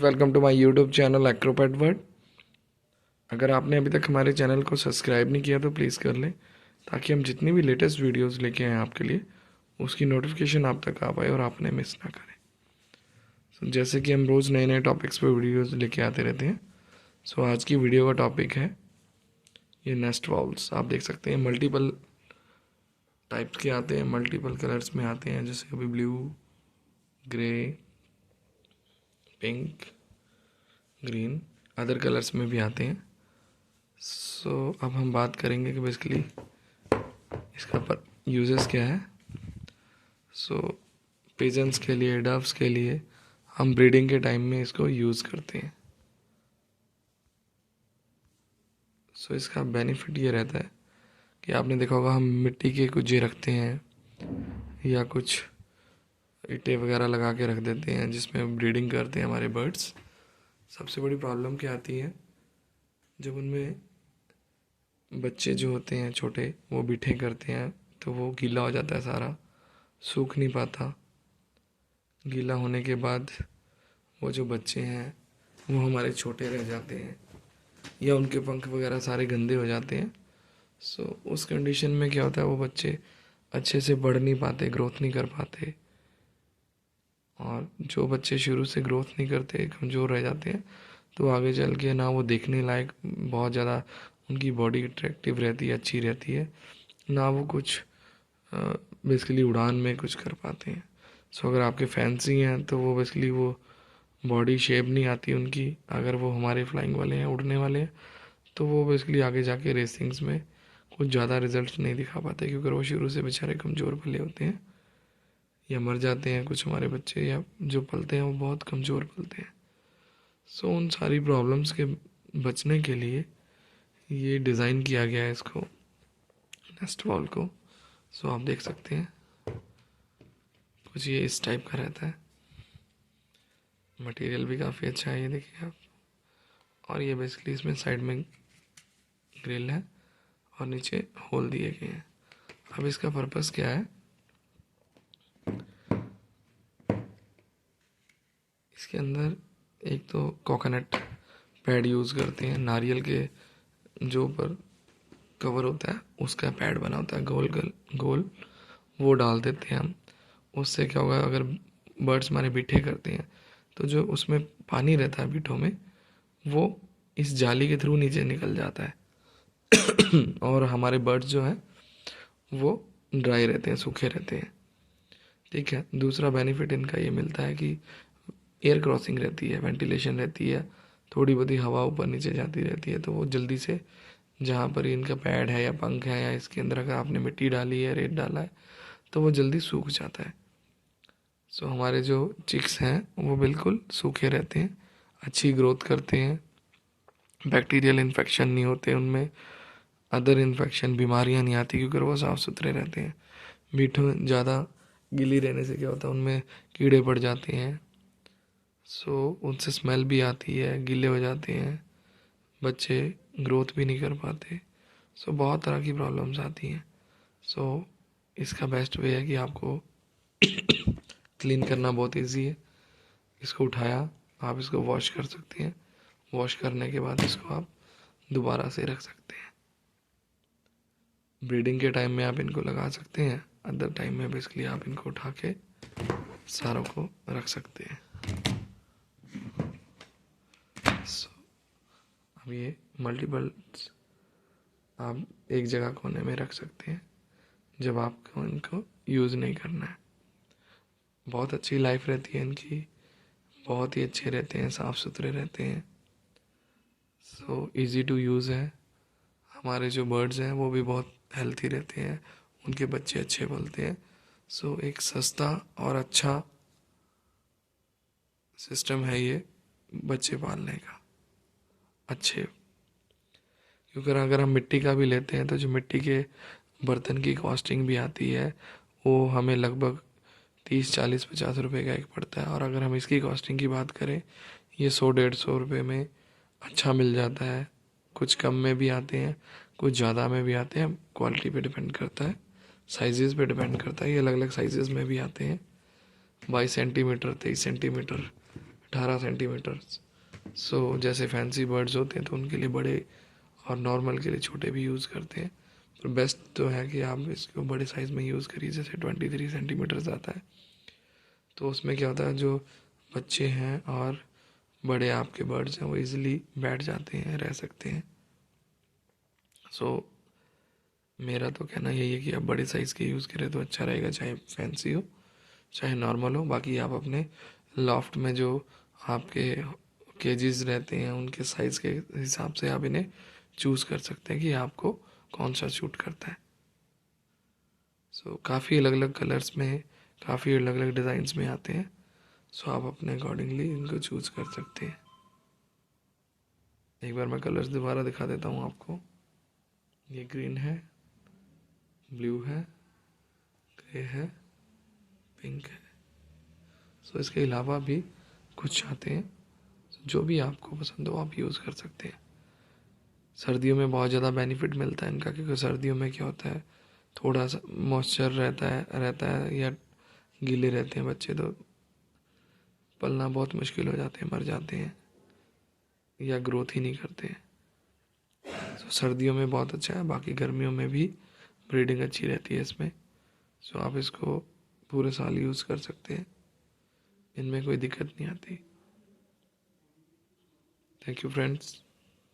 Welcome to my YouTube channel Acropat World. अगर आपने अभी तक हमारे चैनल को सब्सक्राइब नहीं किया तो प्लीज़ कर लें, ताकि हम जितनी भी लेटेस्ट वीडियोस लेके आएँ आपके लिए उसकी नोटिफिकेशन आप तक आ पाए और आपने मिस ना करें। जैसे कि हम रोज़ नए नए टॉपिक्स पे वीडियोस लेके आते रहते हैं। आज की वीडियो का टॉपिक है ये नेस्ट वॉल्स। आप देख सकते हैं मल्टीपल टाइप्स के आते हैं, मल्टीपल कलर्स में आते हैं, जैसे अभी blue, grey, pink, green, other colours में भी आते हैं। अब हम बात करेंगे कि बेसिकली इसका पर यूजेस क्या है। पिजन्स के लिए, डव्स के लिए हम ब्रीडिंग के टाइम में इसको यूज़ करते हैं। इसका बेनिफिट ये रहता है कि आपने देखा होगा हम मिट्टी के कुछ रखते हैं या कुछ ईंटें वगैरह लगा के रख देते हैं जिसमें ब्रीडिंग करते हैं हमारे बर्ड्स। सबसे बड़ी प्रॉब्लम क्या आती है, जब उनमें बच्चे जो होते हैं छोटे वो बिठे करते हैं तो वो गीला हो जाता है, सारा सूख नहीं पाता। गीला होने के बाद वो जो बच्चे हैं वो हमारे छोटे रह जाते हैं या उनके पंख वगैरह सारे गंदे हो जाते हैं। उस कंडीशन में क्या होता है, वो बच्चे अच्छे से बढ़ नहीं पाते, ग्रोथ नहीं कर पाते। और जो बच्चे शुरू से ग्रोथ नहीं करते, कमज़ोर रह जाते हैं, तो आगे चल के ना वो देखने लायक बहुत ज़्यादा उनकी बॉडी अट्रैक्टिव रहती है, अच्छी रहती है, ना वो कुछ बेसिकली उड़ान में कुछ कर पाते हैं। अगर आपके फैंसी हैं तो वो बेसिकली वो बॉडी शेप नहीं आती उनकी। अगर वो हमारे फ्लाइंग वाले हैं, उड़ने वाले हैं, तो वो बेसिकली आगे जाके रेसिंग्स में कुछ ज़्यादा रिजल्ट नहीं दिखा पाते, क्योंकि वो शुरू से बेचारे कमज़ोर पले होते हैं या मर जाते हैं। कुछ हमारे बच्चे या जो पलते हैं वो बहुत कमज़ोर पलते हैं। उन सारी प्रॉब्लम्स के बचने के लिए ये डिज़ाइन किया गया है इसको, नेस्ट वॉल को। आप देख सकते हैं कुछ ये इस टाइप का रहता है। मटेरियल भी काफ़ी अच्छा है, ये देखिए आप। और ये बेसिकली इसमें साइड में ग्रिल है और नीचे होल दिए गए हैं। अब इसका पर्पस क्या है, इसके अंदर एक तो कोकोनट पैड यूज़ करते हैं, नारियल के जो ऊपर कवर होता है उसका पैड बना होता है गोल गोल, वो डाल देते हैं हम। उससे क्या होगा, अगर बर्ड्स हमारे बिठे करते हैं तो जो उसमें पानी रहता है बिठों में, वो इस जाली के थ्रू नीचे निकल जाता है और हमारे बर्ड्स जो हैं वो ड्राई रहते हैं, सूखे रहते हैं। ठीक है। दूसरा बेनिफिट इनका ये मिलता है कि एयर क्रॉसिंग रहती है, वेंटिलेशन रहती है, थोड़ी बहुत हवा ऊपर नीचे जाती रहती है, तो वो जल्दी से जहाँ पर इनका पैड है या पंख है या इसके अंदर अगर आपने मिट्टी डाली है, रेत डाला है, तो वो जल्दी सूख जाता है। हमारे जो चिक्स हैं वो बिल्कुल सूखे रहते हैं, अच्छी ग्रोथ करते हैं, बैक्टीरियल इन्फेक्शन नहीं होते उनमें, अदर इन्फेक्शन बीमारियां नहीं आती, क्योंकि वो साफ़ सुथरे रहते हैं। मीठों ज़्यादा गीली रहने से क्या होता है, उनमें कीड़े पड़ जाते हैं, उनसे स्मेल भी आती है, गीले हो जाते हैं, बच्चे ग्रोथ भी नहीं कर पाते। बहुत तरह की प्रॉब्लम्स आती हैं। इसका बेस्ट वे है कि आपको क्लीन करना बहुत इजी है। इसको उठाया, आप इसको वॉश कर सकते हैं, वॉश करने के बाद इसको आप दोबारा से रख सकते हैं। ब्रीडिंग के टाइम में आप इनको लगा सकते हैं, अदर टाइम में बेसिकली आप इनको उठा के सारों को रख सकते हैं। अब ये मल्टीपल आप एक जगह कोने में रख सकते हैं जब आपको इनको यूज़ नहीं करना है। बहुत अच्छी लाइफ रहती है इनकी, बहुत ही अच्छे रहते हैं, साफ़ सुथरे रहते हैं। इजी टू यूज़ है। हमारे जो बर्ड्स हैं वो भी बहुत हेल्थी रहते हैं, उनके बच्चे अच्छे पलते हैं। एक सस्ता और अच्छा सिस्टम है ये बच्चे पालने का, अच्छे। क्योंकि अगर हम मिट्टी का भी लेते हैं तो जो मिट्टी के बर्तन की कॉस्टिंग भी आती है वो हमें लगभग 30, 40, 50 रुपए का एक पड़ता है। और अगर हम इसकी कॉस्टिंग की बात करें, ये 100, 150 रुपये में अच्छा मिल जाता है। कुछ कम में भी आते हैं, कुछ ज़्यादा में भी आते हैं, क्वालिटी पे डिपेंड करता है, साइजेस पे डिपेंड करता है। ये अलग अलग साइजेस में भी आते हैं, 22 सेंटीमीटर, 23 सेंटीमीटर, 18 सेंटीमीटर। सो जैसे फैंसी बर्ड्स होते हैं तो उनके लिए बड़े और नॉर्मल के लिए छोटे भी यूज़ करते हैं। तो बेस्ट तो है कि आप इसको बड़े साइज़ में यूज़ करिए, जैसे 23 सेंटीमीटर आता है। तो उसमें क्या होता है, जो बच्चे हैं और बड़े आपके बर्ड्स हैं वो इजीली बैठ जाते हैं, रह सकते हैं। सो मेरा तो कहना यही है कि आप बड़े साइज़ के यूज़ करें तो अच्छा रहेगा, चाहे फैंसी हो चाहे नॉर्मल हो। बाकी आप अपने लॉफ्ट में जो आपके केजेस रहते हैं उनके साइज़ के हिसाब से आप इन्हें चूज़ कर सकते हैं कि आपको कौन सा शूट करता है। सो काफ़ी अलग अलग कलर्स में, काफ़ी अलग अलग डिज़ाइंस में आते हैं। सो आप अपने अकॉर्डिंगली इनको चूज़ कर सकते हैं। एक बार मैं कलर्स दोबारा दिखा देता हूँ आपको। ये ग्रीन है, ब्लू है, ग्रे है, पिंक है। सो इसके अलावा भी कुछ आते हैं, जो भी आपको पसंद हो आप यूज़ कर सकते हैं। सर्दियों में बहुत ज़्यादा बेनिफिट मिलता है इनका, क्योंकि सर्दियों में क्या होता है, थोड़ा सा मॉइस्चर रहता है या गीले रहते हैं बच्चे, तो पलना बहुत मुश्किल हो जाते हैं, मर जाते हैं या ग्रोथ ही नहीं करते हैं। सो सर्दियों में बहुत अच्छा है। बाकी गर्मियों में भी ब्रीडिंग अच्छी रहती है इसमें। सो आप इसको पूरे साल यूज़ कर सकते हैं, इनमें कोई दिक्कत नहीं आती। Thank you friends.